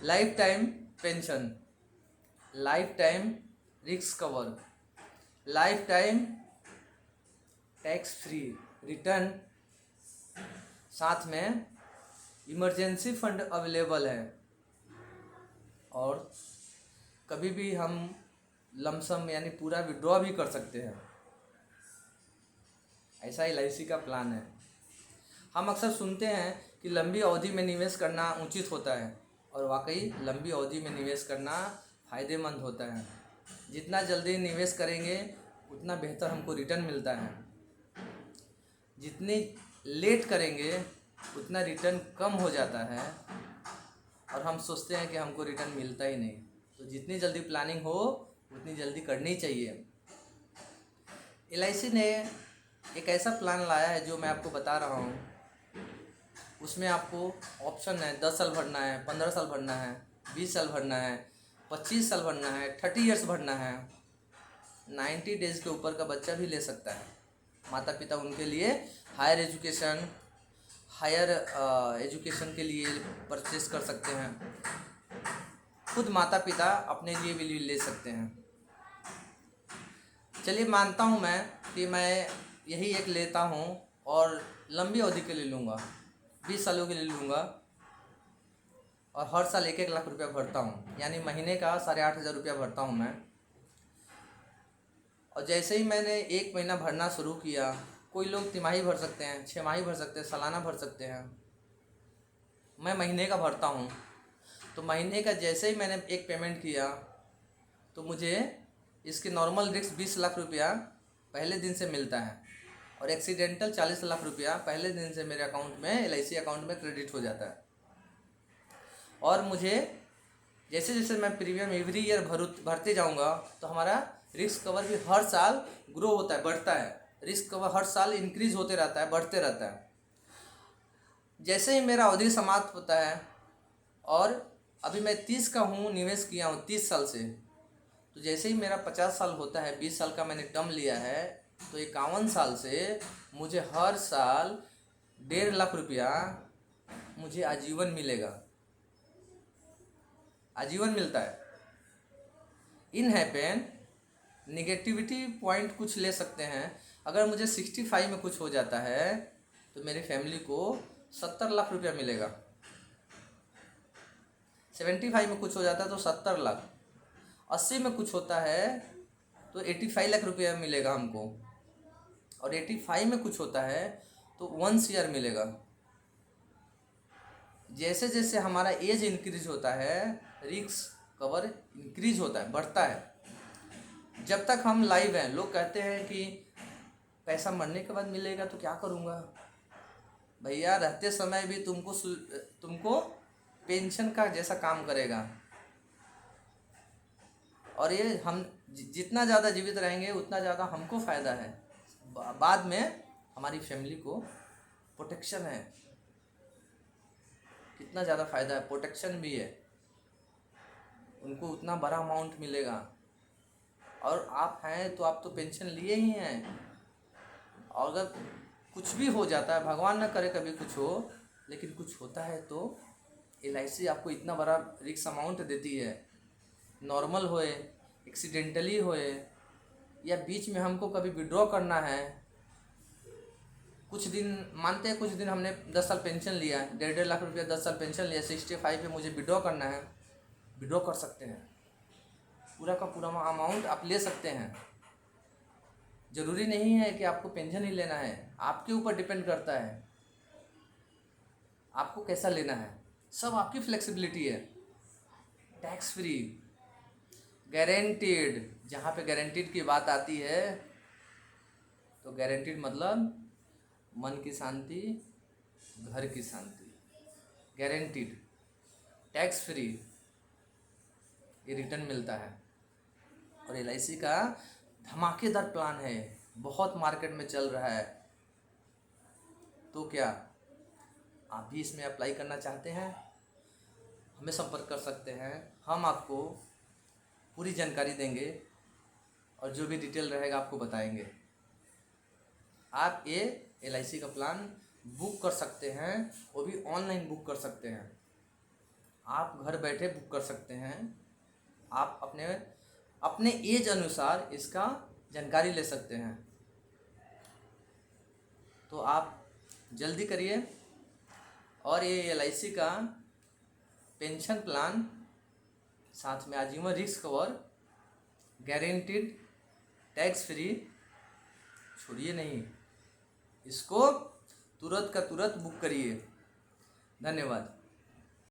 Life time pension, life time risk cover, life time tax free return, साथ में emergency fund available है और कभी भी हम लमसम यानी पूरा विड्रॉ भी कर सकते हैं। ऐसा एलआईसी का प्लान है। हम अक्सर सुनते हैं कि लंबी अवधि में निवेश करना उचित होता है और वाकई लंबी अवधि में निवेश करना फ़ायदेमंद होता है। जितना जल्दी निवेश करेंगे उतना बेहतर हमको रिटर्न मिलता है। जितनी लेट करेंगे उतना रिटर्न कम हो जाता है और हम सोचते हैं कि हमको रिटर्न मिलता ही नहीं। तो जितनी जल्दी प्लानिंग हो उतनी जल्दी करनी चाहिए। एलआईसी ने एक ऐसा प्लान लाया है जो मैं आपको बता रहा हूँ। उसमें आपको ऑप्शन है 10 साल भरना है, 15 साल भरना है, 20 साल भरना है, 25 साल भरना है, 30 ईयर्स भरना है। 90 डेज़ के ऊपर का बच्चा भी ले सकता है। माता पिता उनके लिए हायर एजुकेशन के लिए परचेस कर सकते हैं। खुद माता पिता अपने लिए भी ले सकते हैं। चलिए मानता हूँ मैं कि मैं यही एक लेता हूँ और लंबी अवधि के लिए लूँगा, 20 सालों के लिए लूँगा और हर साल 1-1 लाख रुपया भरता हूँ, यानी महीने का 8,500 रुपया भरता हूँ मैं। और जैसे ही मैंने 1 महीना भरना शुरू किया, कोई लोग तिमाही भर सकते हैं, 6 माही भर सकते हैं, सालाना भर सकते हैं, मैं महीने का भरता हूँ। तो महीने का जैसे ही मैंने एक पेमेंट किया तो मुझे इसके नॉर्मल रिस्क 20 लाख रुपया पहले दिन से मिलता है और एक्सीडेंटल 40 लाख रुपया पहले दिन से मेरे अकाउंट में, एलआईसी अकाउंट में क्रेडिट हो जाता है। और मुझे जैसे जैसे मैं प्रीमियम एवरी ईयर भरते जाऊंगा तो हमारा रिस्क कवर भी हर साल ग्रो होता है, बढ़ता है। रिस्क कवर हर साल इंक्रीज होते रहता है, बढ़ते रहता है। जैसे ही मेरा अवधि समाप्त होता है और अभी मैं 30 का हूँ, निवेश किया हूँ 30 साल से, तो जैसे ही मेरा 50 साल होता है, 20 साल का मैंने टर्म लिया है, तो 51 साल से मुझे हर साल 1.5 लाख रुपया मुझे आजीवन मिलेगा, आजीवन मिलता है। इन हैपेन निगेटिविटी पॉइंट कुछ ले सकते हैं। अगर मुझे 65 में कुछ हो जाता है तो मेरी फैमिली को 70 लाख रुपया मिलेगा। 75 में कुछ हो जाता है तो 70 लाख, 80 में कुछ होता है तो 85 लाख रुपया मिलेगा हमको, और 85 में कुछ होता है तो 1 CR मिलेगा। जैसे जैसे हमारा एज इंक्रीज होता है रिस्क कवर इंक्रीज होता है, बढ़ता है। जब तक हम लाइव हैं, लोग कहते हैं कि पैसा मरने के बाद मिलेगा तो क्या करूँगा। भैया रहते समय भी तुमको पेंशन का जैसा काम करेगा और ये हम जितना ज़्यादा जीवित रहेंगे उतना ज़्यादा हमको फ़ायदा है। बाद में हमारी फैमिली को प्रोटेक्शन है, कितना ज़्यादा फ़ायदा है, प्रोटेक्शन भी है, उनको उतना बड़ा अमाउंट मिलेगा। और आप हैं तो आप तो पेंशन लिए ही हैं, और अगर कुछ भी हो जाता है, भगवान ना करे कभी कुछ हो, लेकिन कुछ होता है तो एलआईसी आपको इतना बड़ा रिस्क अमाउंट देती है। नॉर्मल होए, एक्सीडेंटली होए, या बीच में हमको कभी विड्रॉ करना है, कुछ दिन मानते हैं, कुछ दिन हमने 10 साल पेंशन लिया, 1.5 लाख रुपया 10 साल पेंशन लिया, 65 पे मुझे विड्रॉ करना है, विड्रॉ कर सकते हैं। पूरा का पूरा अमाउंट आप ले सकते हैं। ज़रूरी नहीं है कि आपको पेंशन ही लेना है, आपके ऊपर डिपेंड करता है आपको कैसा लेना है। सब आपकी फ्लेक्सिबिलिटी है। Tax free, guaranteed. जहाँ पे गारंटीड की बात आती है तो गारंटीड मतलब मन की शांति, घर की शांति। गारंटीड, टैक्स फ्री, ये रिटर्न मिलता है। और एलआईसी का धमाकेदार प्लान है, बहुत मार्केट में चल रहा है। तो क्या आप भी इसमें अप्लाई करना चाहते हैं? हमें संपर्क कर सकते हैं, हम आपको पूरी जानकारी देंगे और जो भी डिटेल रहेगा आपको बताएंगे। आप ये एलआईसी का प्लान बुक कर सकते हैं, वो भी ऑनलाइन बुक कर सकते हैं। आप घर बैठे बुक कर सकते हैं। आप अपने अपने एज अनुसार इसका जानकारी ले सकते हैं। तो आप जल्दी करिए। और ये LIC का पेंशन प्लान, साथ में आजीवन risk cover, guaranteed, tax free, छोड़िए नहीं, इसको तुरंत का तुरंत बुक करिए। धन्यवाद।